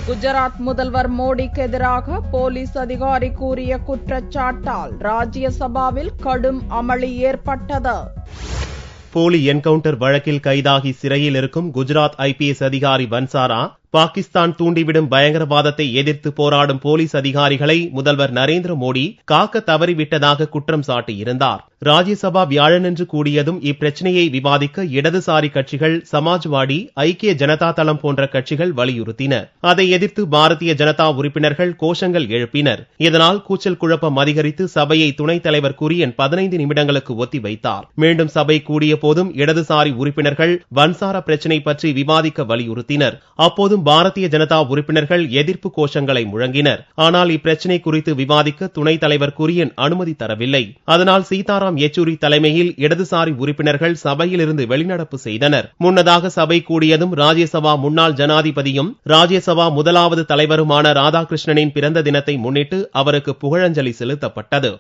குஜராத் முதல்வர் மோடிக்கு எதிராக போலீஸ் அதிகாரி கூறிய குற்றச்சாட்டால் ராஜ்யசபாவில் கடும் அமளி ஏற்பட்டது. போலி என்கவுண்டர் வழக்கில் கைதாகி சிறையில் இருக்கும் குஜராத் ஐபிஎஸ் அதிகாரி வன்சாரா பாகிஸ்தான் தூண்டிவிடும் பயங்கரவாதத்தை எதிர்த்து போராடும் போலீஸ் அதிகாரிகளை முதல்வர் நரேந்திர மோடி காக்க தவறிவிட்டதாக குற்றம் சாட்டியிருந்தார். ராஜ்யசபா வியாழனன்று கூடியதும் இப்பிரச்சனையை விவாதிக்க இடதுசாரி கட்சிகள், சமாஜ்வாடி, ஐக்கிய ஜனதா தளம் போன்ற கட்சிகள் வலியுறுத்தின. அதை எதிர்த்து பாரதிய ஜனதா உறுப்பினர்கள் கோஷங்கள் எழுப்பினர். இதனால் கூச்சல் குழப்பம் அதிகரித்து சபையை துணைத் தலைவர் குரியன் 15 நிமிடங்களுக்கு ஒத்திவைத்தார். மீண்டும் சபை கூடிய போதும் இடதுசாரி உறுப்பினர்கள் வன்சாரா பிரச்சினை பற்றி விவாதிக்க வலியுறுத்தினர். அப்போது பாரதிய ஜனதா உறுப்பினர்கள் எதிர்ப்பு கோஷங்களை முழங்கினர். ஆனால் இப்பிரச்சினை குறித்து விவாதிக்க துணைத் தலைவர் குரியன் அனுமதி தரவில்லை. அதனால் சீதாராம் யெச்சூரி தலைமையில் இடதுசாரி உறுப்பினர்கள் சபையிலிருந்து வெளிநடப்பு செய்தனர். முன்னதாக சபை கூடியதும் ராஜ்யசபா முன்னாள் ஜனாதிபதியும் ராஜ்யசபா முதலாவது தலைவருமான ராதாகிருஷ்ணனின் பிறந்த தினத்தை முன்னிட்டு அவருக்கு புகழஞ்சலி செலுத்தப்பட்டது.